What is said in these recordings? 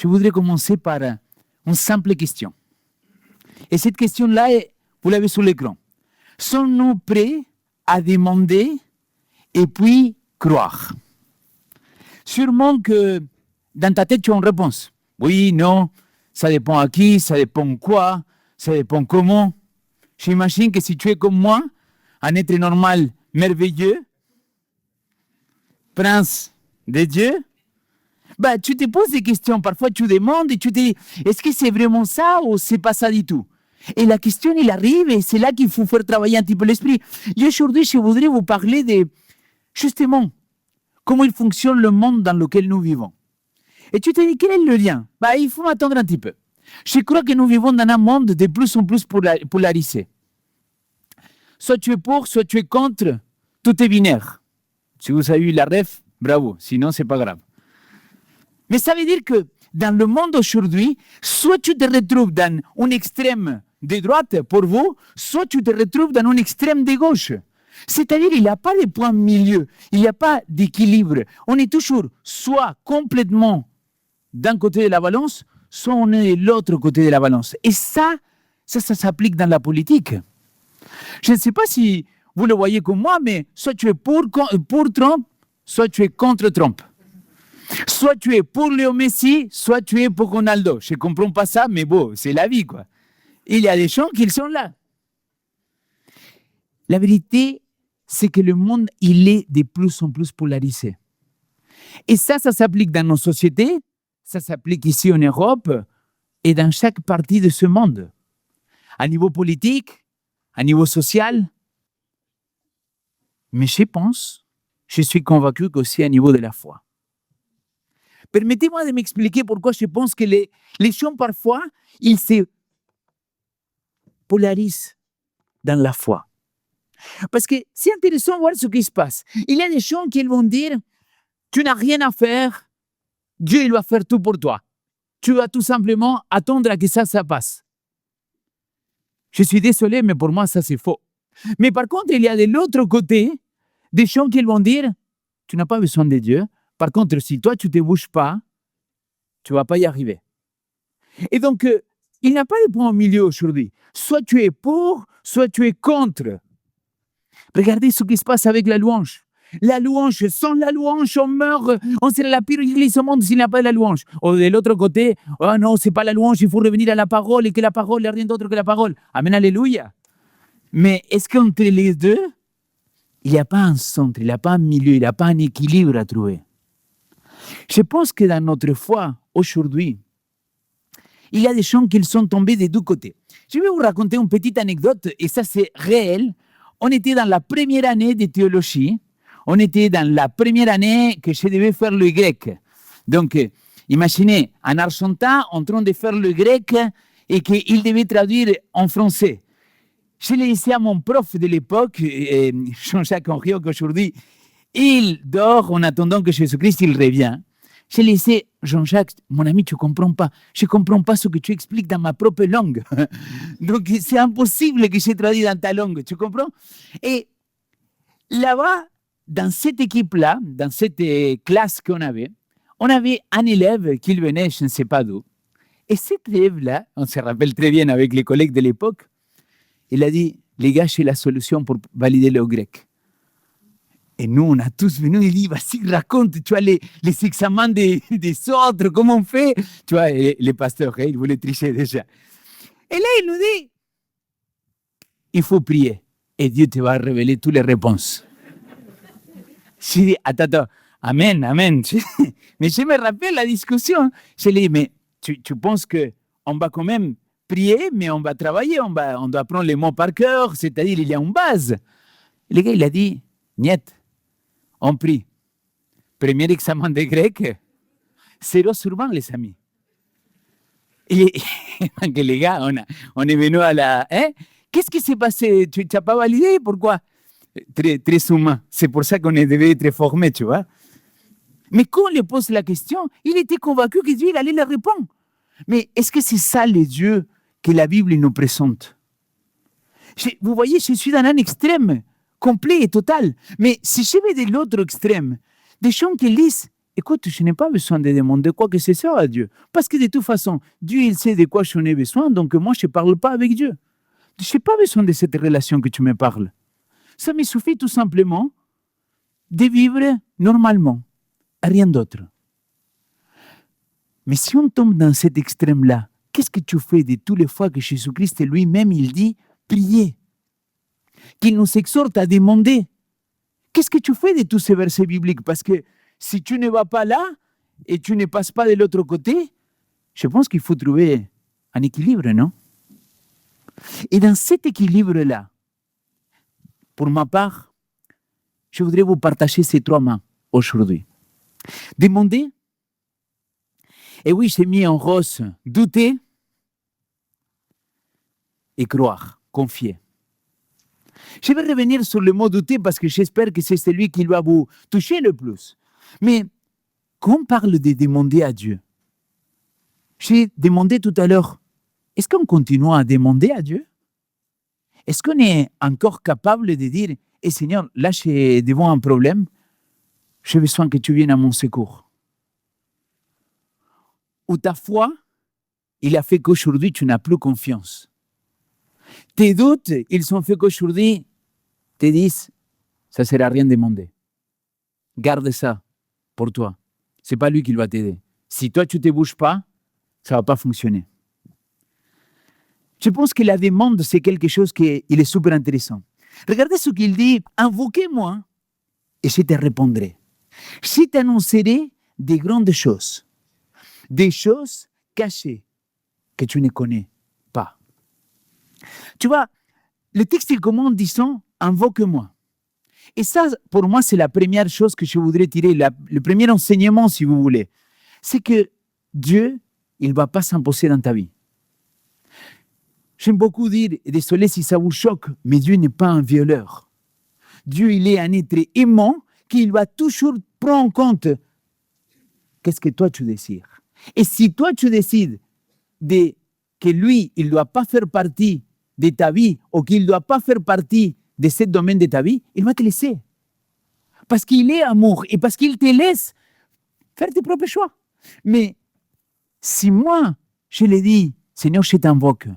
je voudrais commencer par une simple question. Et cette question-là, vous l'avez sur l'écran. Sommes-nous prêts à demander et puis croire? Sûrement que dans ta tête, tu as une réponse. Oui, non, ça dépend à qui, ça dépend quoi, ça dépend comment. J'imagine que si tu es comme moi, un être normal, merveilleux, prince de Dieu, bah, tu te poses des questions. Parfois, tu demandes et tu te dis, est-ce que c'est vraiment ça ou c'est pas ça du tout? Et la question, elle arrive et c'est là qu'il faut faire travailler un petit peu l'esprit. Et aujourd'hui, je voudrais vous parler de, justement, comment il fonctionne le monde dans lequel nous vivons. Et tu te dis, quel est le lien? Bah, il faut m'attendre un petit peu. Je crois que nous vivons dans un monde de plus en plus polarisé. Soit tu es pour, soit tu es contre, tout est binaire. Si vous avez eu la ref, bravo, sinon c'est pas grave. Mais ça veut dire que dans le monde aujourd'hui, soit tu te retrouves dans un extrême de droite pour vous, soit tu te retrouves dans un extrême de gauche. C'est-à-dire qu'il n'y a pas de point milieu, il n'y a pas d'équilibre. On est toujours soit complètement d'un côté de la balance, soit on est de l'autre côté de la balance. Et ça s'applique dans la politique. Je ne sais pas si vous le voyez comme moi, mais soit tu es pour Trump, soit tu es contre Trump. Soit tu es pour Léo Messi, soit tu es pour Ronaldo. Je ne comprends pas ça, mais bon, c'est la vie, quoi. Il y a des gens qui sont là. La vérité, c'est que le monde, il est de plus en plus polarisé. Et ça s'applique dans nos sociétés, ça s'applique ici en Europe et dans chaque partie de ce monde. À niveau politique, à niveau social. Mais je suis convaincu qu'aussi à niveau de la foi. Permettez-moi de m'expliquer pourquoi je pense que les gens, parfois, ils se polarisent dans la foi. Parce que c'est intéressant de voir ce qui se passe. Il y a des gens qui vont dire, tu n'as rien à faire, Dieu il va faire tout pour toi. Tu vas tout simplement attendre à que ça passe. Je suis désolé, mais pour moi, ça c'est faux. Mais par contre, il y a de l'autre côté des gens qui vont dire, tu n'as pas besoin de Dieu. Par contre, si toi, tu ne te bouges pas, tu ne vas pas y arriver. Et donc, il n'y a pas de point au milieu aujourd'hui. Soit tu es pour, soit tu es contre. Regardez ce qui se passe avec la louange. La louange, sans la louange, on meurt. On serait la pire église au monde s'il n'y a pas de la louange. Ou de l'autre côté, oh non, ce n'est pas la louange, il faut revenir à la parole et que la parole n'est rien d'autre que la parole. Amen, alléluia. Mais est-ce qu'entre les deux, il n'y a pas un centre, il n'y a pas un milieu, il n'y a pas un équilibre à trouver? Je pense que dans notre foi, aujourd'hui, il y a des gens qui sont tombés des deux côtés. Je vais vous raconter une petite anecdote, et ça c'est réel. On était dans la première année de théologie. On était dans la première année que je devais faire le grec. Donc, imaginez un argentin en train de faire le grec et qu'il devait traduire en français. Je l'ai dit à mon prof de l'époque, Jean-Jacques Henriot, qu'aujourd'hui, il dort en attendant que Jésus-Christ il revient. Je lui ai dit, Jean-Jacques, mon ami, tu ne comprends pas. Je ne comprends pas ce que tu expliques dans ma propre langue. Donc, c'est impossible que je traduise dans ta langue. Tu comprends? Et là-bas, dans cette équipe-là, dans cette classe qu'on avait, on avait un élève qui venait, je ne sais pas d'où. Et cet élève-là, on se rappelle très bien avec les collègues de l'époque, il a dit, les gars, j'ai la solution pour valider le grec. Et nous, on a tous venu, il dit, vas-y, raconte, tu vois, les examens des autres, comment on fait? Tu vois, les pasteurs, ils voulaient tricher déjà. Et là, il nous dit, il faut prier et Dieu te va révéler toutes les réponses. Je dis, attends, amen. Mais je me rappelle la discussion. Je lui dis, mais tu penses qu'on va quand même prier, mais on va travailler, on doit apprendre les mots par cœur, c'est-à-dire il y a une base. Le gars, il a dit, niet. On prie. Premier examen de grec, 0 sur 20, les amis. Et les gars, on est venu à la... Qu'est-ce qui s'est passé? Tu n'as pas validé? Pourquoi? Très humain. C'est pour ça qu'on devait être formé, tu vois. Mais quand on lui pose la question, il était convaincu que Dieu allait le répondre. Mais est-ce que c'est ça le Dieu que la Bible nous présente? Vous voyez, je suis dans un extrême complet et total. Mais si je vais de l'autre extrême, des gens qui lisent écoute, je n'ai pas besoin de demander quoi que ce soit à Dieu. Parce que de toute façon, Dieu, il sait de quoi j'en ai besoin, donc moi, je ne parle pas avec Dieu. Je n'ai pas besoin de cette relation que tu me parles. Ça me suffit tout simplement de vivre normalement, rien d'autre. Mais si on tombe dans cet extrême-là, qu'est-ce que tu fais de toutes les fois que Jésus-Christ lui-même, il dit « priez », qu'il nous exhorte à demander? Qu'est-ce que tu fais de tous ces versets bibliques? Parce que si tu ne vas pas là et tu ne passes pas de l'autre côté, je pense qu'il faut trouver un équilibre, non? Et dans cet équilibre-là, pour ma part, je voudrais vous partager ces 3 mains aujourd'hui. Demander, et oui, j'ai mis en rose, douter et croire, confier. Je vais revenir sur le mot douter parce que j'espère que c'est celui qui va vous toucher le plus. Mais quand on parle de demander à Dieu, j'ai demandé tout à l'heure, est-ce qu'on continue à demander à Dieu? Est-ce qu'on est encore capable de dire, « Seigneur, là, je suis devant un problème, j'ai besoin que tu viennes à mon secours. » Ou ta foi, il a fait qu'aujourd'hui, tu n'as plus confiance. Tes doutes, ils ont fait qu'aujourd'hui, te disent, ça ne sert à rien de demander. Garde ça pour toi. Ce n'est pas lui qui va t'aider. Si toi, tu ne te bouges pas, ça ne va pas fonctionner. Je pense que la demande, c'est quelque chose qui est super intéressant. Regardez ce qu'il dit, « Invoquez-moi et je te répondrai. Je t'annoncerai des grandes choses, des choses cachées que tu ne connais pas. » Tu vois, le texte, il commence en disant « Invoque-moi ». Et ça, pour moi, c'est la première chose que je voudrais tirer, le premier enseignement, si vous voulez. C'est que Dieu, il ne va pas s'imposer dans ta vie. J'aime beaucoup dire, et désolé si ça vous choque, mais Dieu n'est pas un violeur. Dieu, il est un être aimant qui va toujours prendre en compte qu'est-ce que toi tu désires. Et si toi tu décides que lui, il ne doit pas faire partie de ta vie ou qu'il ne doit pas faire partie de ce domaine de ta vie, il va te laisser. Parce qu'il est amour et parce qu'il te laisse faire tes propres choix. Mais si moi, je lui dis, Seigneur, je t'invoque,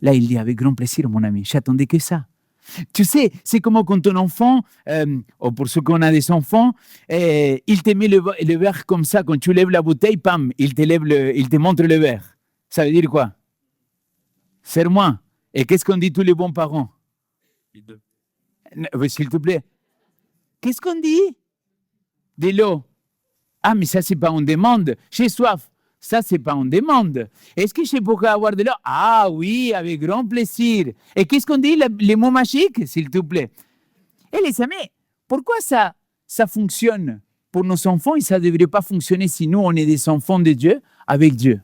là, il dit, avec grand plaisir, mon ami, j'attendais que ça. Tu sais, c'est comme quand ton enfant, ou pour ceux qu'on a des enfants, il te met le verre comme ça, quand tu lèves la bouteille, pam, il te montre le verre. Ça veut dire quoi? Serre-moi. Et qu'est-ce qu'on dit tous les bons parents? S'il te plaît. Qu'est-ce qu'on dit? De l'eau. Ah, mais ça, c'est pas on demande. J'ai soif. Ça, c'est pas on demande. Est-ce que je pourrais avoir de l'eau? Ah oui, avec grand plaisir. Et qu'est-ce qu'on dit, les mots magiques, s'il te plaît? Et les amis, pourquoi ça fonctionne pour nos enfants et ça ne devrait pas fonctionner si nous, on est des enfants de Dieu avec Dieu?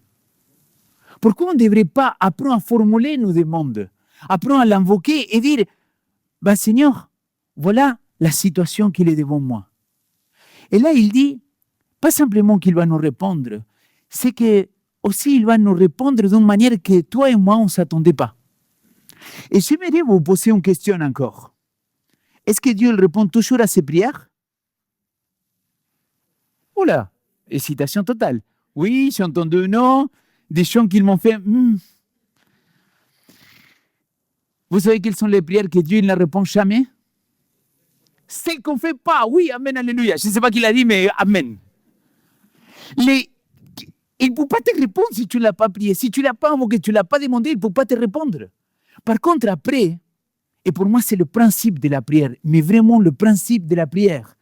Pourquoi on ne devrait pas apprendre à formuler nos demandes, apprendre à l'invoquer et dire, bah, Seigneur, voilà la situation qu'il est devant moi. Et là, il dit, pas simplement qu'il va nous répondre, c'est que aussi il va nous répondre d'une manière que toi et moi, on ne s'attendait pas. Et j'aimerais vous poser une question encore. Est-ce que Dieu répond toujours à ses prières? Oula, hésitation totale. Oui, j'ai entendu non, des chants qu'ils m'ont fait. Vous savez quelles sont les prières que Dieu ne répond jamais? Celles qu'on ne fait pas. Oui, amen, alléluia. Je ne sais pas qui l'a dit, mais amen. Il ne peut pas te répondre si tu ne l'as pas prié. Si tu ne l'as pas invoqué, tu ne l'as pas demandé, il ne peut pas te répondre. Par contre, après, et pour moi, c'est le principe de la prière, mais vraiment le principe de la prière,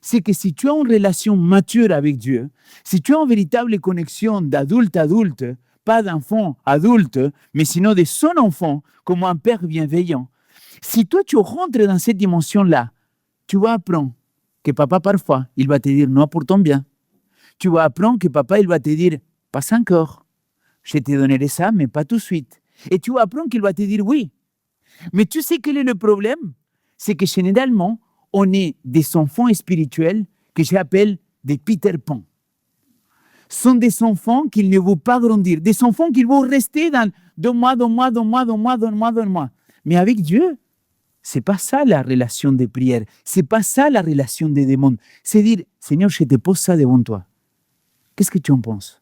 c'est que si tu as une relation mature avec Dieu, si tu as une véritable connexion d'adulte à adulte, pas d'enfant adulte, mais sinon de son enfant, comme un père bienveillant, si toi tu rentres dans cette dimension-là, tu vas apprendre que papa, parfois, il va te dire non pour ton bien. Tu vas apprendre que papa, il va te dire pas encore. Je te donnerai ça, mais pas tout de suite. Et tu vas apprendre qu'il va te dire oui. Mais tu sais quel est le problème? C'est que généralement, on est des enfants spirituels que j'appelle des Peter Pan. Ce sont des enfants qui ne vont pas grandir, des enfants qui vont rester dans donne-moi. Mais avec Dieu, c'est pas ça la relation de prière. C'est pas ça la relation des démons. C'est dire, Seigneur, je te pose ça devant toi. Qu'est-ce que tu en penses?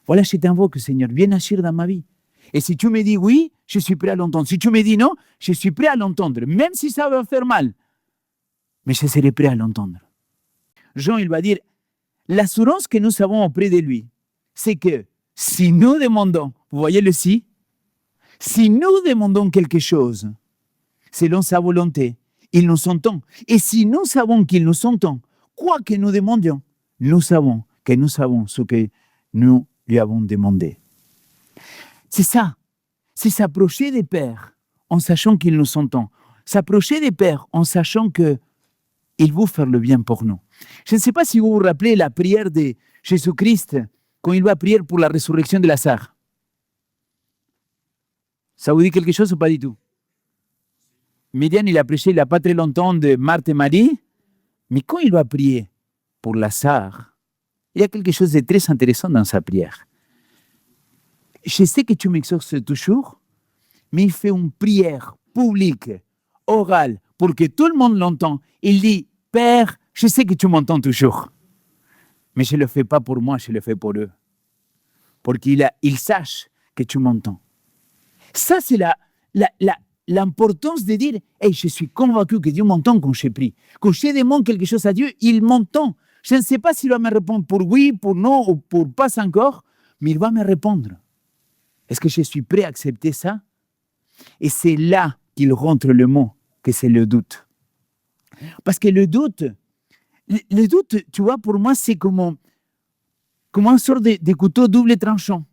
Voilà, je t'invoque, Seigneur, viens agir dans ma vie. Et si tu me dis oui, je suis prêt à l'entendre. Si tu me dis non, je suis prêt à l'entendre, même si ça va faire mal. Mais je serai prêt à l'entendre. Jean, il va dire, l'assurance que nous avons auprès de lui, c'est que si nous demandons, vous voyez le si nous demandons quelque chose, selon sa volonté, il nous entend. Et si nous savons qu'il nous entend, quoi que nous demandions, nous savons que nous savons ce que nous lui avons demandé. C'est ça. C'est s'approcher des pères en sachant qu'il nous entend. S'approcher des pères en sachant qu'il veut faire le bien pour nous. Je ne sais pas si vous vous rappelez la prière de Jésus-Christ quand il va prier pour la résurrection de Lazare. Ça vous dit quelque chose ou pas du tout? Médiane, il a prêché il n'y a pas très longtemps de Marthe et Marie, mais quand il va prier pour Lazare, il y a quelque chose de très intéressant dans sa prière. Je sais que tu m'exauces toujours, mais il fait une prière publique, orale, pour que tout le monde l'entende. Il dit, Père, je sais que tu m'entends toujours, mais je ne le fais pas pour moi, je le fais pour eux. Pour qu'ils sachent que tu m'entends. Ça, c'est l'importance de dire, hey, je suis convaincu que Dieu m'entend quand je prie. Quand je demande quelque chose à Dieu, il m'entend. Je ne sais pas s'il va me répondre pour oui, pour non, ou pour pas encore, mais il va me répondre. Est-ce que je suis prêt à accepter ça? Et c'est là qu'il rentre le mot, que c'est le doute. Parce que le doute, tu vois, pour moi, c'est comme une sorte de couteau double tranchant.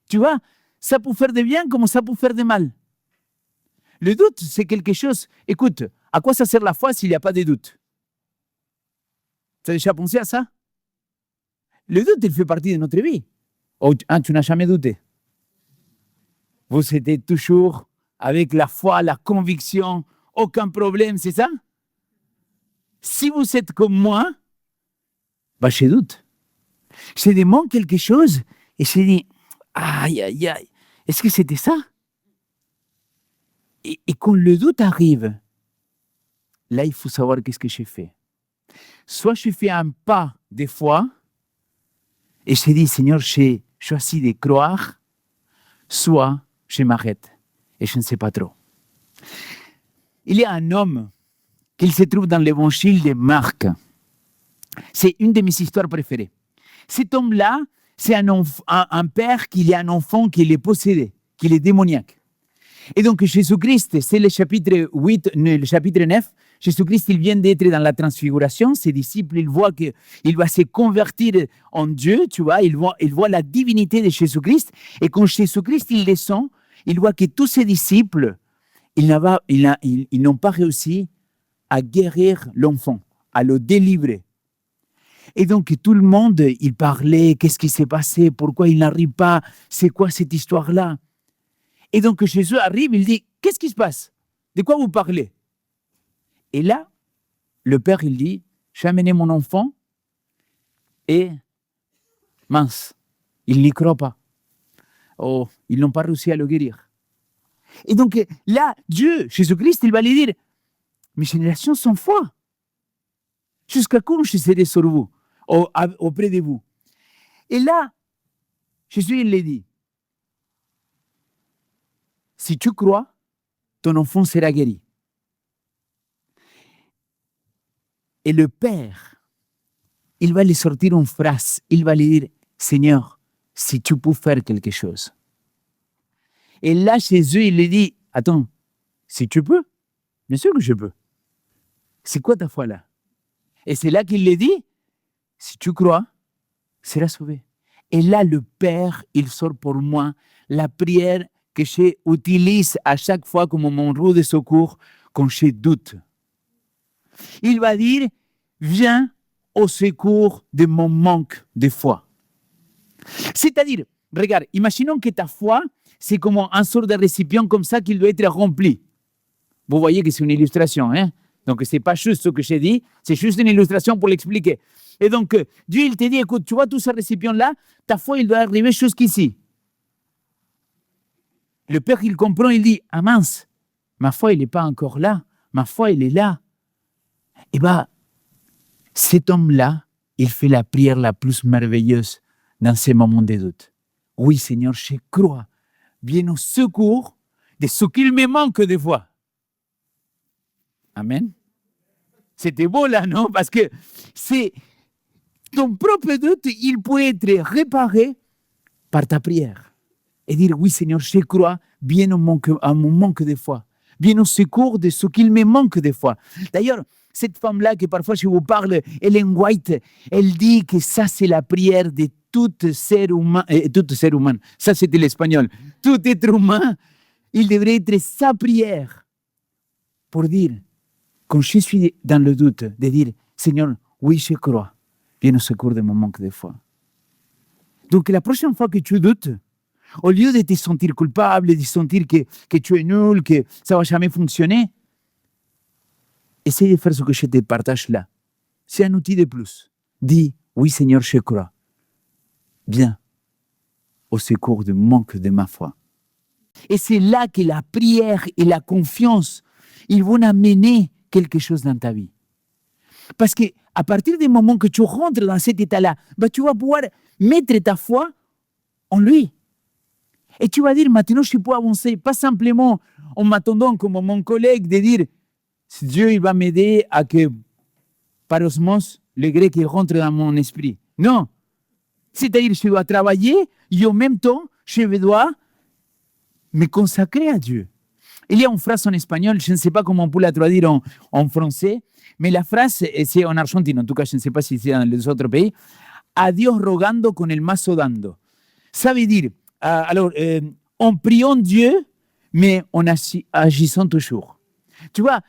Tu vois, ça peut faire de bien comme ça peut faire de mal. Le doute, c'est quelque chose... Écoute, à quoi ça sert la foi s'il n'y a pas de doute? Tu as déjà pensé à ça? Le doute, il fait partie de notre vie. Oh, tu n'as jamais douté. Vous êtes toujours avec la foi, la conviction, aucun problème, c'est ça? Si vous êtes comme moi, je doute. Je demande quelque chose et je dis, aïe, aïe, aïe, est-ce que c'était ça? Et quand le doute arrive, là, il faut savoir qu'est-ce que j'ai fait. Soit je fais un pas de foi et je dis, Seigneur, j'ai choisi de croire, soit je m'arrête et je ne sais pas trop. Il y a un homme qui se trouve dans l'évangile de Marc. C'est une de mes histoires préférées. Cet homme-là, c'est un père qui a un enfant qui est possédé, qui est démoniaque. Et donc Jésus-Christ, c'est le chapitre 8, le chapitre 9, Jésus-Christ, il vient d'être dans la transfiguration, ses disciples, ils voient qu'il va se convertir en Dieu, tu vois, ils voient la divinité de Jésus-Christ, et quand Jésus-Christ, il descend, il voit que tous ses disciples, ils n'ont pas réussi à guérir l'enfant, à le délivrer. Et donc, tout le monde, il parlait, qu'est-ce qui s'est passé, pourquoi il n'arrive pas, c'est quoi cette histoire-là? Et donc, Jésus arrive, il dit, qu'est-ce qui se passe? De quoi vous parlez? Et là, le père, il dit, j'ai amené mon enfant et mince, il n'y croit pas. Oh, ils n'ont pas réussi à le guérir. Et donc, là, Dieu, Jésus-Christ, il va lui dire, mes générations sont foi. Jusqu'à quand je serai sur vous, auprès de vous? Et là, Jésus, il lui dit, si tu crois, ton enfant sera guéri. Et le Père, il va lui sortir une phrase. Il va lui dire, Seigneur, si tu peux faire quelque chose. Et là, Jésus, il lui dit, attends, si tu peux, bien sûr que je peux. C'est quoi ta foi là? Et c'est là qu'il lui dit, si tu crois, seras sauvé. Et là, le Père, il sort pour moi la prière que j'utilise à chaque fois comme mon roue de secours quand je doute. Il va dire, viens au secours de mon manque de foi. C'est-à-dire, regarde, imaginons que ta foi, c'est comme un sort de récipient comme ça qu'il doit être rempli. Vous voyez que c'est une illustration, hein? Donc, ce n'est pas juste ce que j'ai dit, c'est juste une illustration pour l'expliquer. Et donc, Dieu, il te dit, écoute, tu vois tout ce récipient-là, ta foi, il doit arriver jusqu'ici. Le Père, il comprend, il dit, ah mince, Ma foi, elle n'est pas encore là. Ma foi, elle est là. Eh bien, cet homme-là, il fait la prière la plus merveilleuse dans ces moments de doute. Oui, Seigneur, je crois. Viens au secours de ce qu'il me manque de foi. Amen. C'était beau là, non? Parce que c'est ton propre doute, il peut être réparé par ta prière. Et dire, oui Seigneur, je crois, viens à mon manque de foi. Viens au secours de ce qu'il me manque de foi. D'ailleurs, cette femme-là que parfois je vous parle, Ellen White, elle dit que ça c'est la prière de tout ser humain. Ça c'était l'espagnol. Tout être humain, il devrait être sa prière pour dire, quand je suis dans le doute, de dire, Seigneur, oui, je crois, viens au secours de mon manque de foi. Donc, la prochaine fois que tu doutes, au lieu de te sentir coupable, de sentir que tu es nul, que ça ne va jamais fonctionner, essaye de faire ce que je te partage là. C'est un outil de plus. Dis, oui, Seigneur, je crois. Viens au secours du manque de ma foi. Et c'est là que la prière et la confiance, ils vont amener quelque chose dans ta vie. Parce qu'à partir du moment que tu rentres dans cet état-là, tu vas pouvoir mettre ta foi en lui. Et tu vas dire, maintenant, je peux avancer, pas simplement en m'attendant comme mon collègue de dire, Dieu il va m'aider à que, par osmose, le grec il rentre dans mon esprit. Non. C'est-à-dire, je dois travailler et en même temps, je dois me consacrer à Dieu. Il y a une phrase en espagnol, je ne sais pas comment on peut la traduire en français, mais la phrase, c'est en Argentine, en tout cas, je ne sais pas si c'est dans les autres pays, a Dios rogando con el mazo dando. Ça veut dire, en priant Dieu, mais en agissant toujours. Tu vois,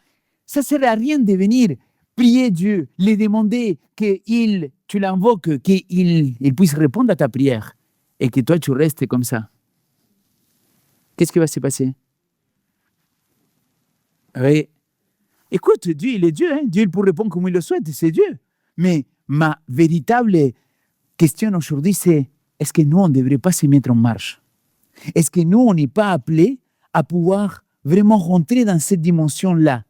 ça ne sert à rien de venir prier Dieu, lui demander tu l'invoques, qu'il puisse répondre à ta prière, et que toi, tu restes comme ça. Qu'est-ce qui va se passer? Oui. Écoute, Dieu, il est Dieu. Hein? Dieu, il peut répondre comme il le souhaite, c'est Dieu. Mais ma véritable question aujourd'hui, c'est est-ce que nous, on ne devrait pas se mettre en marche? Est-ce que nous, on n'est pas appelés à pouvoir vraiment rentrer dans cette dimension-là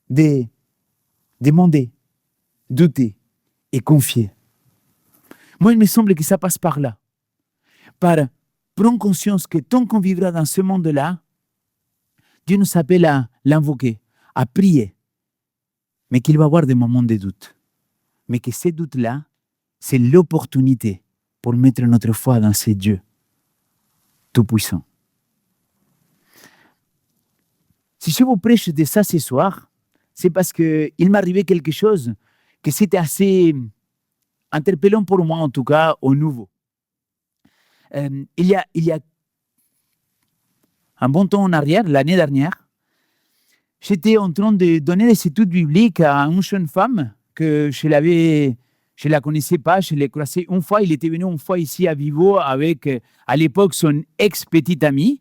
de demander, douter et confier? Moi, il me semble que ça passe par là. Par prendre conscience que tant qu'on vivra dans ce monde-là, Dieu nous appelle à l'invoquer, à prier, mais qu'il va y avoir des moments de doute. Mais que ces doutes-là, c'est l'opportunité pour mettre notre foi dans ce Dieu tout-puissant. Si je vous prêche de ça ce soir, c'est parce qu'il m'est arrivé quelque chose que c'était assez interpellant pour moi, en tout cas, au nouveau. Il y a un bon temps en arrière, l'année dernière, j'étais en train de donner des études bibliques à une jeune femme que je la connaissais pas, je l'ai croisée une fois. Il était venu une fois ici à Vivo avec, à l'époque, son ex-petite amie.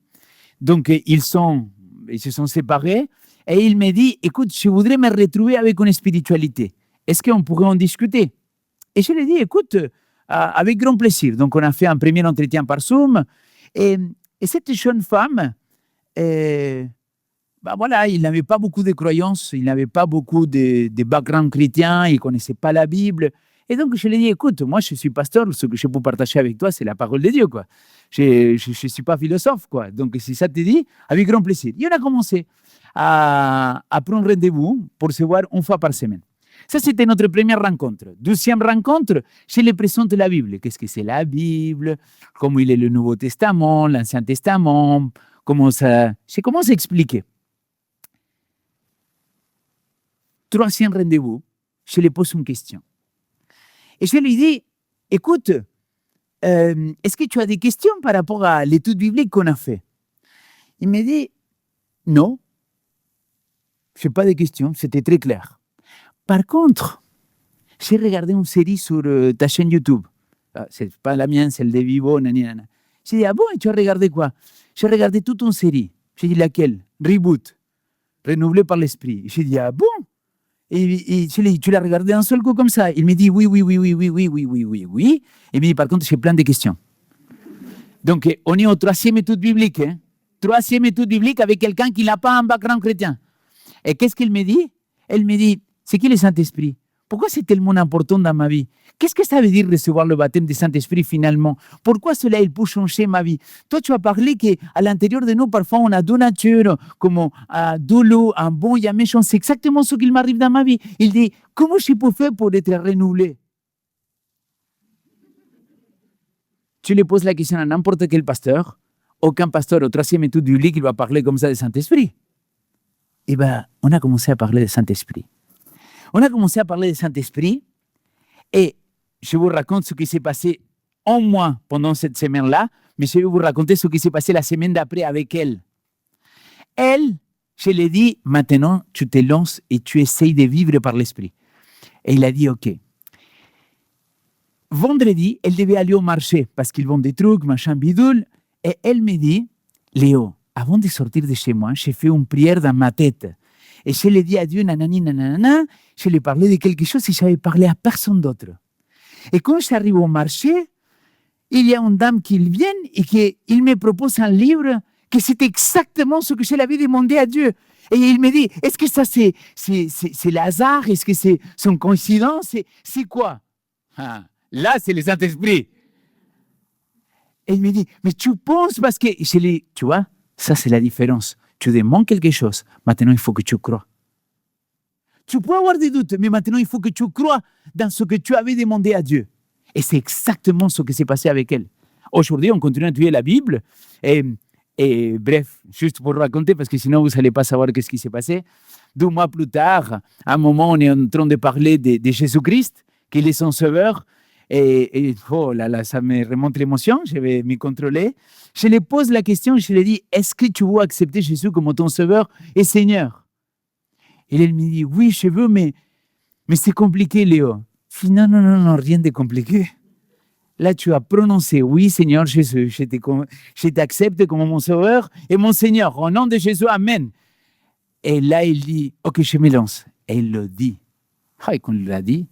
Donc, ils se sont séparés. Et il m'a dit, écoute, je voudrais me retrouver avec une spiritualité. Est-ce qu'on pourrait en discuter? Et je lui ai dit, écoute, avec grand plaisir. Donc, on a fait un premier entretien par Zoom. Et cette jeune femme, voilà, il n'avait pas beaucoup de croyances, il n'avait pas beaucoup de background chrétien, il ne connaissait pas la Bible. Et donc, je lui ai dit, écoute, moi, je suis pasteur, ce que je peux partager avec toi, c'est la parole de Dieu, quoi. Je ne suis pas philosophe, quoi. Donc, si ça te dit, avec grand plaisir. Et on a commencé à prendre rendez-vous pour se voir une fois par semaine. Ça, c'était notre première rencontre. Deuxième rencontre, je lui présente la Bible. Qu'est-ce que c'est la Bible? Comment il est le Nouveau Testament, l'Ancien Testament? Je commence à expliquer. Troisième rendez-vous, je lui pose une question. Et je lui dis, écoute, est-ce que tu as des questions par rapport à l'étude biblique qu'on a fait? Il me dit, non, je n'ai pas de questions, c'était très clair. Par contre, j'ai regardé une série sur ta chaîne YouTube. Ce n'est pas la mienne, celle de Vivo, nanana. J'ai dit, ah bon, et tu as regardé quoi? J'ai regardé toute une série. J'ai dit, laquelle? Reboot, renouvelé par l'esprit. J'ai dit, ah bon? Et je lui ai dit, tu l'as regardé un seul coup comme ça? Il me dit, oui. Et il me dit, par contre, j'ai plein de questions. Donc, on est au troisième étude biblique. Hein? troisième étude biblique avec quelqu'un qui n'a pas un background chrétien. Et qu'est-ce qu'il me dit? Elle me dit, c'est qui le Saint-Esprit? Pourquoi c'est tellement important dans ma vie? Qu'est-ce que ça veut dire recevoir le baptême du Saint-Esprit finalement? Pourquoi cela, il peut changer ma vie? Toi, tu as parlé qu'à l'intérieur de nous, parfois, on a deux natures, comme deux loups, un bon et un méchant. C'est exactement ce qu'il m'arrive dans ma vie. Il dit, comment je peux faire pour être renouvelé? Tu lui poses la question à n'importe quel pasteur. Aucun pasteur au troisième étude du lit qui va parler comme ça du Saint-Esprit. Eh bien, on a commencé à parler du Saint-Esprit. On a commencé à parler du Saint-Esprit et je vous raconte ce qui s'est passé en moi pendant cette semaine-là, mais je vais vous raconter ce qui s'est passé la semaine d'après avec elle. Elle, je lui ai dit, maintenant, tu te lances et tu essayes de vivre par l'Esprit. Et il a dit, OK. Vendredi, elle devait aller au marché parce qu'ils vendent des trucs, machin bidule. Et elle me dit, Léo, avant de sortir de chez moi, j'ai fait une prière dans ma tête. Et je lui ai dit à Dieu, nanani, nanana, je lui ai parlé de quelque chose et je n'avais parlé à personne d'autre. Et quand j'arrive au marché, il y a une dame qui vient et qu'il me propose un livre que c'était exactement ce que je l'avais demandé à Dieu. Et il me dit, est-ce que ça c'est le hasard? Est-ce que c'est une coïncidence? C'est quoi? Ah, là, c'est le Saint-Esprit. Et il me dit, mais tu penses parce que... Je lui dis, tu vois, ça c'est la différence. Tu demandes quelque chose, maintenant il faut que tu crois. Tu peux avoir des doutes, mais maintenant il faut que tu crois dans ce que tu avais demandé à Dieu. Et c'est exactement ce qui s'est passé avec elle. Aujourd'hui, on continue à étudier la Bible. Et bref, juste pour raconter, parce que sinon vous n'allez pas savoir ce qui s'est passé. 2 mois plus tard, à un moment, on est en train de parler de Jésus-Christ, qu'il est son sauveur. Et oh là là, ça me remonte l'émotion, je vais m'y contrôler. Je lui pose la question, je lui dis, est-ce que tu veux accepter Jésus comme ton sauveur et Seigneur? Et elle me dit, oui, je veux, mais c'est compliqué, Léo. Je dis, non, rien de compliqué. Là, tu as prononcé, oui, Seigneur Jésus, je t'accepte comme mon sauveur et mon Seigneur. Au nom de Jésus, Amen. Et là, il dit, ok, je me lance. Et il le dit. Et quand il l'a dit,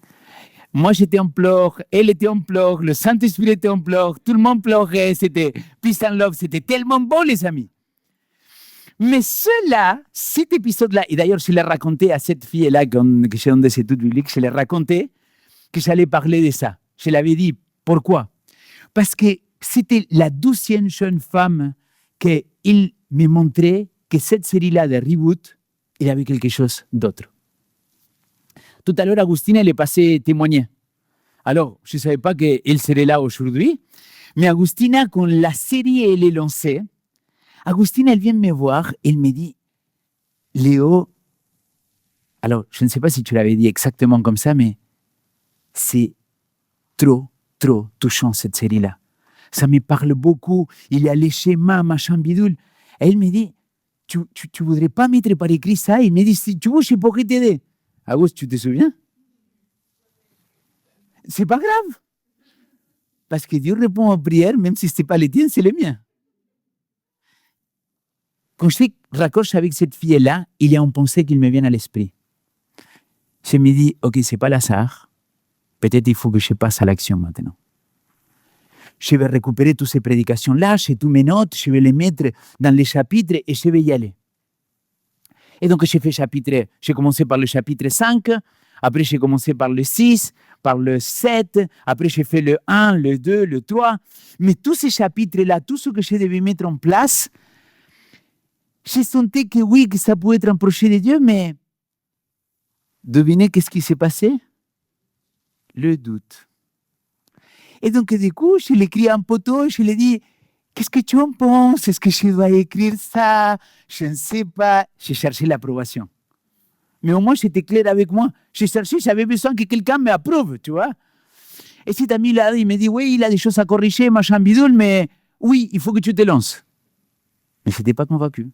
moi, j'étais en pleurs, elle était en pleurs, le Saint-Esprit était en pleurs, tout le monde pleurait, c'était peace and love, c'était tellement beau, les amis. Mais cet épisode-là, et d'ailleurs, je l'ai raconté à cette fille-là, que j'ai donné des études bibliques, je l'ai raconté que j'allais parler de ça. Je l'avais dit, pourquoi? Parce que c'était la 12e jeune femme qu'il me montrait que cette série-là de Reboot, il y avait quelque chose d'autre. Tout à l'heure, Agustina, elle est passée témoigner. Alors, je ne savais pas qu'elle serait là aujourd'hui, mais Agustina, quand la série elle est lancée, Agustina, elle vient me voir, elle me dit, Léo, alors, je ne sais pas si tu l'avais dit exactement comme ça, mais c'est trop touchant, cette série-là. Ça me parle beaucoup, il y a les schémas, machin bidule. Et elle me dit, tu voudrais pas mettre par écrit ça? Il me dit, si tu veux, je pourrais t'aider. Auguste, tu te souviens? C'est pas grave. Parce que Dieu répond aux prières, même si ce n'est pas les tiennes, c'est les miens. Quand je raccroche avec cette fille-là, il y a une pensée qui me vient à l'esprit. Je me dis, ok, c'est pas l'hasard. Peut-être il faut que je passe à l'action maintenant. Je vais récupérer toutes ces prédications-là, j'ai toutes mes notes, je vais les mettre dans les chapitres et je vais y aller. Et donc, j'ai commencé par le chapitre 5, après j'ai commencé par le 6, par le 7, après j'ai fait le 1, le 2, le 3. Mais tous ces chapitres-là, tout ce que je devais mettre en place, j'ai senti que oui, que ça pouvait être un projet de Dieu, mais devinez qu'est-ce qui s'est passé? Le doute. Et donc, du coup, je l'ai écrit à un poteau, je lui ai dit, qu'est-ce que tu en penses? Est-ce que je dois écrire ça? Je ne sais pas. J'ai cherché l'approbation. Mais au moins, j'étais clair avec moi. J'ai cherché, j'avais besoin que quelqu'un m'approuve, tu vois. Et cet ami-là, il me dit, oui, il a des choses à corriger, machin bidule, mais oui, il faut que tu te lances. Mais je n'étais pas convaincu.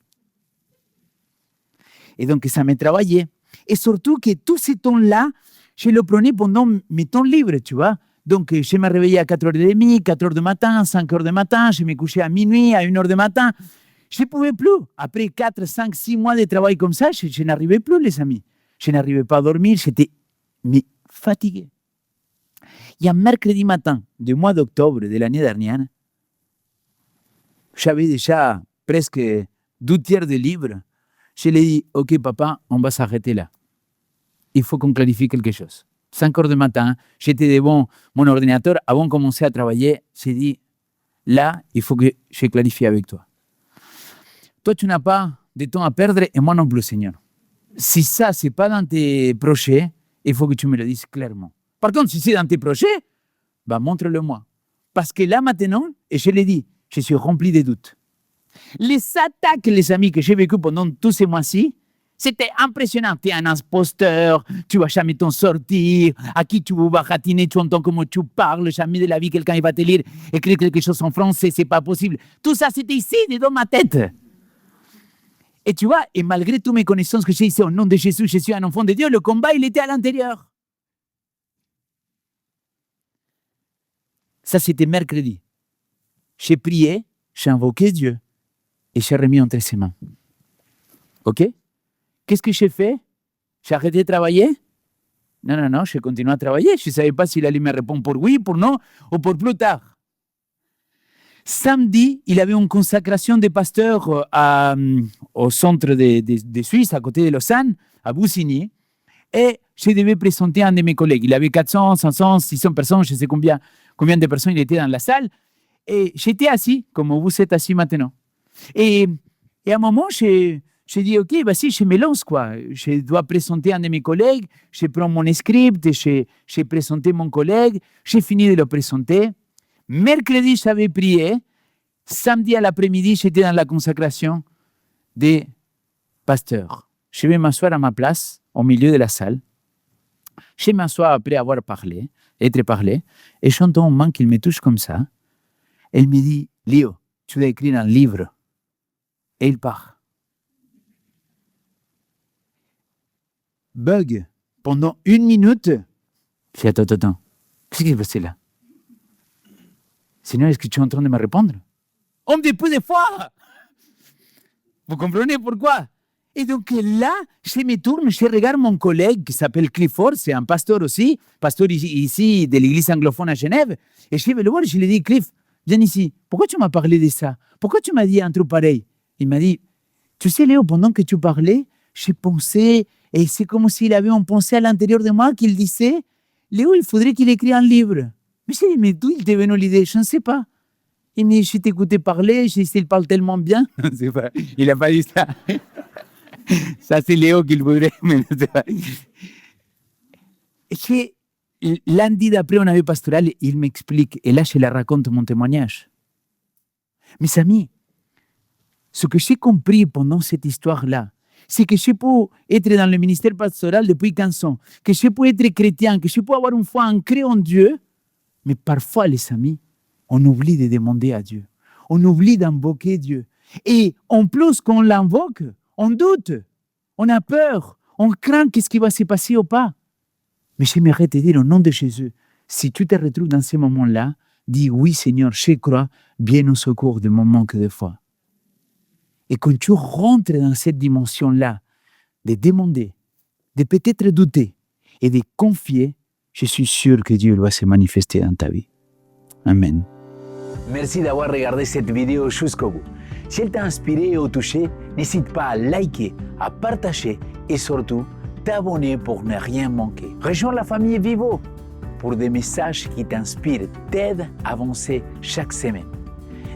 Et donc, ça m'a travaillé. Et surtout que tout ce temps-là, je le prenais pendant mes temps libres, tu vois. Donc, je me réveillais à 4h30, 4h du matin, 5h du matin, je me couchais à minuit, à 1h du matin. Je ne pouvais plus. Après 4, 5, 6 mois de travail comme ça, je n'arrivais plus, les amis. Je n'arrivais pas à dormir, j'étais fatigué. Et un mercredi matin du mois d'octobre de l'année dernière, j'avais déjà presque 2/3 du livre, je lui ai dit, OK, papa, on va s'arrêter là. Il faut qu'on clarifie quelque chose. 5 heures du matin, j'étais devant mon ordinateur. Avant de commencer à travailler, j'ai dit, là, il faut que je clarifie avec toi. Toi, tu n'as pas de temps à perdre et moi non plus, Seigneur. Si ça, ce n'est pas dans tes projets, il faut que tu me le dises clairement. Par contre, si c'est dans tes projets, bah, montre-le-moi. Parce que là, maintenant, et je l'ai dit, je suis rempli de doutes. Les attaques, les amis, que j'ai vécues pendant tous ces mois-ci, c'était impressionnant. Tu es un imposteur, tu ne vas jamais t'en sortir, à qui tu vas ratiner, tu entends comment tu parles, jamais de la vie, quelqu'un va te lire, écrire quelque chose en français, c'est pas possible. Tout ça, c'était ici, dans ma tête. Et tu vois, et malgré toutes mes connaissances que j'ai ici, au nom de Jésus, je suis un enfant de Dieu, le combat, il était à l'intérieur. Ça, c'était mercredi. J'ai prié, j'ai invoqué Dieu et j'ai remis entre ses mains. OK? Qu'est-ce que j'ai fait? J'ai arrêté de travailler? Non, j'ai continué à travailler. Je ne savais pas s'il allait me répondre pour oui, pour non ou pour plus tard. Samedi, il y avait une consacration des pasteurs au centre de Suisse, à côté de Lausanne, à Bussigny. Et je devais présenter un de mes collègues. Il avait 400, 500, 600 personnes, je ne sais combien de personnes il était dans la salle. Et j'étais assis, comme vous êtes assis maintenant. Et à un moment, j'ai dit, OK, bah si, je me lance, quoi. Je dois présenter un de mes collègues. Je prends mon script, j'ai présenté mon collègue. J'ai fini de le présenter. Mercredi, j'avais prié. Samedi à l'après-midi, j'étais dans la consacration des pasteurs. Je vais m'asseoir à ma place, au milieu de la salle. Je m'assois après avoir parlé, et j'entends une main qui me touche comme ça. Elle me dit, Léo, tu dois écrire un livre. Et il part. Bug. Pendant 1 minute, je dis, attends. Qu'est-ce qui s'est passé là? Seigneur, est-ce que tu es en train de me répondre? Homme de peu de foi! Vous comprenez pourquoi? Et donc là, je me tourne, je regarde mon collègue qui s'appelle Clifford, c'est un pasteur aussi, pasteur ici de l'église anglophone à Genève. Et je vais le voir, je lui dis, Cliff, viens ici, pourquoi tu m'as parlé de ça? Pourquoi tu m'as dit un truc pareil? Il m'a dit, tu sais Léo, pendant que tu parlais, j'ai pensé, et c'est comme s'il avait une pensée à l'intérieur de moi qu'il disait, Léo, il faudrait qu'il écrive un livre. Mais je dis, mais d'où il t'est venu l'idée? Je ne sais pas. Il me dit, je t'écoutais parler, je sais, il parle tellement bien. Il n'a pas dit ça. Ça, c'est Léo qui le voudrait, mais c'est pas. Lundi d'après, on avait pastoral, il m'explique, et là, je leur raconte mon témoignage. Mes amis, ce que j'ai compris pendant cette histoire-là, c'est que je peux être dans le ministère pastoral depuis 15 ans, que je peux être chrétien, que je peux avoir une foi ancrée en Dieu, mais parfois, les amis, on oublie de demander à Dieu. On oublie d'invoquer Dieu. Et en plus, quand on l'invoque, on doute, on a peur, on craint qu'est-ce qui va se passer ou pas. Mais j'aimerais te dire au nom de Jésus, si tu te retrouves dans ces moments-là, dis oui Seigneur, je crois, viens au secours de mon manque de foi. Et quand tu rentres dans cette dimension-là, de demander, de peut-être douter et de confier, je suis sûr que Dieu va se manifester dans ta vie. Amen. Merci d'avoir regardé cette vidéo jusqu'au bout. Si elle t'a inspiré ou touché, n'hésite pas à liker, à partager et surtout t'abonner pour ne rien manquer. Rejoins la famille Vivo pour des messages qui t'inspirent, t'aident à avancer chaque semaine.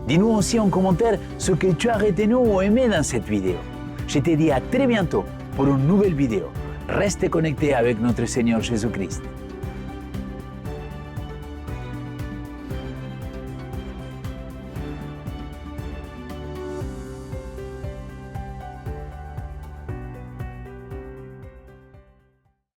Dis-nous aussi en commentaire ce que tu as retenu ou aimé dans cette vidéo. Je te dis à très bientôt pour une nouvelle vidéo. Reste connecté avec notre Seigneur Jésus-Christ.